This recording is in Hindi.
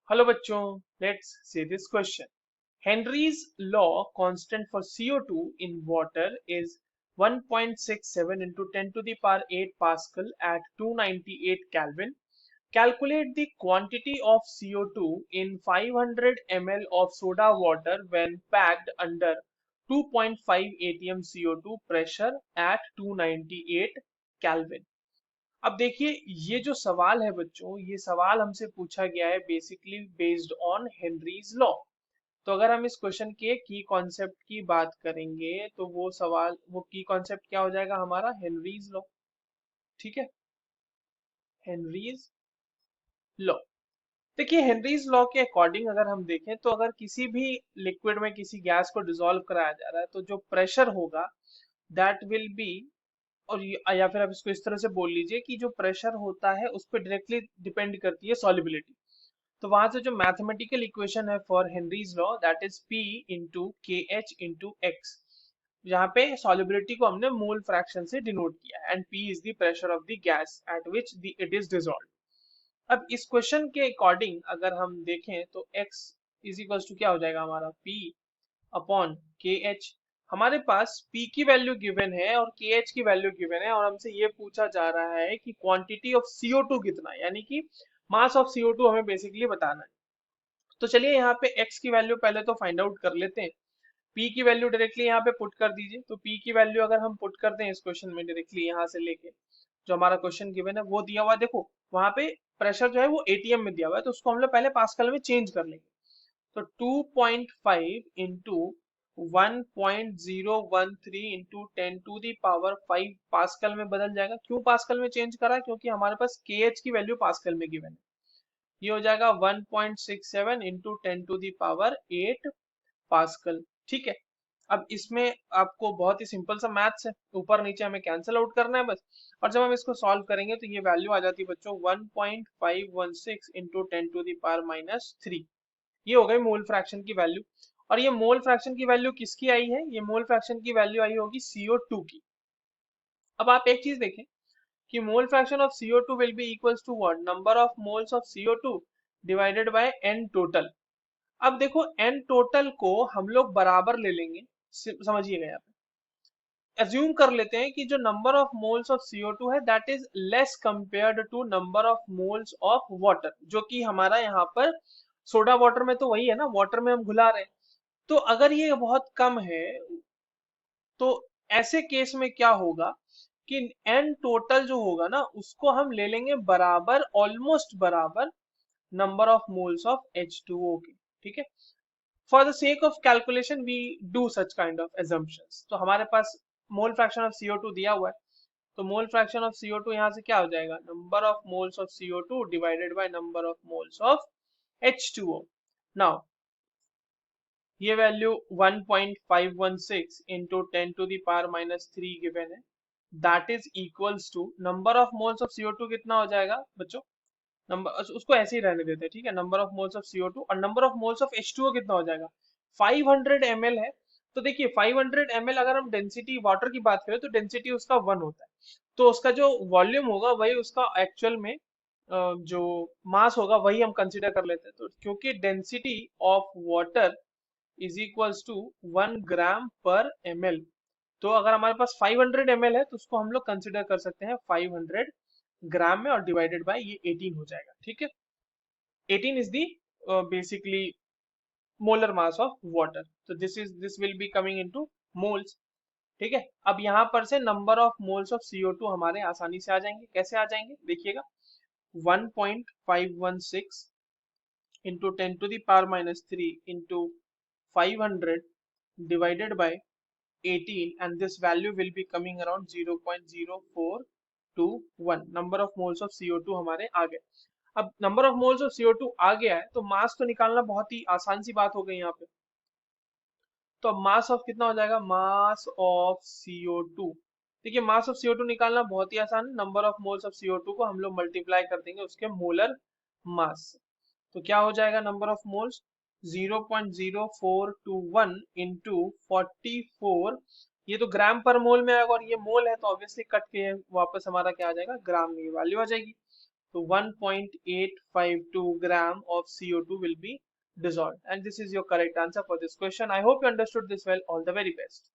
हेलो बच्चों, let's see this question. Henry's law constant for CO2 in water is 1.67 into 10 to the power 8 Pascal at 298 Kelvin. Calculate the quantity of CO2 in 500 ml of soda water when packed under 2.5 atm CO2 pressure at 298 Kelvin. अब देखिए, ये जो सवाल है बच्चों, ये सवाल हमसे पूछा गया है basically based on Henry's law. तो अगर हम इस क्वेश्चन के की कॉन्सेप्ट की बात करेंगे तो वो की कॉन्सेप्ट क्या हो जाएगा हमारा, हेनरीज लॉ। ठीक है, हेनरीज लॉ। देखिए, हेनरीज लॉ के अकॉर्डिंग अगर हम देखें तो अगर किसी भी लिक्विड में किसी गैस को डिसॉल्व कराया जा रहा है तो जो प्रेशर होगा दैट विल बी, या फिर आप इसको इस तरह से बोल लीजिए कि जो प्रेशर होता है उस पर डायरेक्टली डिपेंड करती है सॉलिबिलिटी। तो वहां से जो मैथमेटिकल इक्वेशन है for Henry's law that is P into के एच इंटू एक्स, यहाँ पे सॉलिबिलिटी को हमने मोल फ्रैक्शन से डिनोट किया and P is the pressure of the gas at which the it is dissolve. अब इस क्वेश्चन के अकॉर्डिंग अगर हम देखें तो x इज इक्वल्स टू क्या हो जाएगा हमारा, P अपॉन के एच। हमारे पास P की वैल्यू गिवन है और के एच की वैल्यू गिवन है और हमसे ये पूछा जा रहा है कि क्वांटिटी ऑफ CO2 कितना है, यानी कि मास ऑफ CO2 हमें बेसिकली बताना है। तो चलिए यहाँ पे x की वैल्यू पहले तो फाइंड आउट कर लेते हैं। P की वैल्यू डायरेक्टली यहाँ पे पुट कर दीजिए। तो P की वैल्यू अगर हम पुट करते हैं इस क्वेश्चन में डायरेक्टली यहाँ से लेके जो हमारा क्वेश्चन गिवन है वो दिया हुआ है, देखो वहां पे प्रेशर जो है वो एटीएम में दिया हुआ है तो उसको हम लोग पहले पास्कल में चेंज कर लेंगे। तो 2.5 into 1.013 into 10 to the power 5 pascal में बदल जाएगा। क्यों पास्कल में चेंज करा, क्योंकि हमारे पास के एच की वैल्यू पास्कल में गिवन है। ये हो जाएगा 1.67 into 10 to the power 8 pascal. ठीक है, अब इसमें आपको बहुत ही सिंपल सा मैथ्स है, ऊपर नीचे हमें कैंसिल आउट करना है बस। और जब हम इसको सॉल्व करेंगे तो ये वैल्यू आ जाती है बच्चों 1.516 इंटू 10 टू दी पावर -3। ये हो गई मोल फ्रैक्शन की वैल्यू। और ये मोल फ्रैक्शन की वैल्यू किसकी आई है, ये मोल फ्रैक्शन की वैल्यू आई होगी CO2 की। अब आप एक चीज देखें कि mole fraction of CO2 will be equals to what, number of moles of CO2 divided by n total. अब देखो n टोटल को हम लोग बराबर ले लेंगे, समझिएगा यहाँ पे एज्यूम कर लेते हैं कि जो number of moles of CO2 है that is less compared to number of moles of water, जो कि हमारा यहाँ पर सोडा वाटर में तो वही है ना, वाटर में हम घुला रहे हैं। तो अगर ये बहुत कम है तो ऐसे केस में क्या होगा कि n टोटल जो होगा ना उसको हम ले लेंगे बराबर, ऑलमोस्ट बराबर number of moles of H2O के। ठीक है, for the sake of calculation we do such kind of assumptions। तो हमारे पास मोल फ्रैक्शन ऑफ CO2 दिया हुआ है, तो मोल फ्रैक्शन ऑफ CO2 यहाँ से क्या हो जाएगा, number of moles of CO2 divided by number of moles of H2O। Now ये value 1.516 into 10 to the power -3 given है, that is equals to number of moles of CO2 कितना हो जाएगा बच्चों, नंबर उसको ऐसे ही रहने देते हैं। ठीक है, number of moles of CO2 और number of moles of H2O कितना हो जाएगा, 500 ml है। तो देखिए 500 ml अगर हम डेंसिटी वाटर की बात करें तो डेंसिटी उसका 1 होता है, तो उसका जो वॉल्यूम होगा वही उसका एक्चुअल में जो मास होगा वही हम कंसीडर कर लेते हैं। तो क्योंकि density of water is equals to 1 gram per ml, तो अगर हमारे पास 500 ml है तो उसको हम लोग कंसिडर कर सकते हैं 500 ग्राम में और डिवाइडेड बाय ये 18 हो जाएगा। ठीक है, 18 is the basically molar mass of water, so this will be coming into moles। ठीक है, अब यहाँ पर से number of moles of CO2 हमारे आसानी से आ जाएंगे। कैसे आ जाएंगे देखिएगा, 1.516 into 10 to the power -3 into 500 divided by 18 and this value will be coming around 0.0421 number of moles of CO2 हमारे आ गए। अब number of moles of CO2 आ गया है तो मास तो निकालना बहुत ही आसान सी बात हो गई यहाँ पे। तो अब मास ऑफ कितना हो जाएगा, मास ऑफ CO2। देखिए मास ऑफ CO2 निकालना बहुत ही आसान है, number of moles of CO2 को हम लोग मल्टीप्लाई कर देंगे उसके मोलर मास से। तो क्या हो जाएगा नंबर ऑफ मोल्स, 0.0421 इंटू 44। ये तो ग्राम पर मोल में आएगा और ये मोल है तो ऑब्वियसली कट के वापस हमारा क्या आ जाएगा, ग्राम में वैल्यू आ जाएगी। So 1.852 gram of CO2 will be dissolved. And this is your correct answer for this question. I hope you understood this well. All the very best.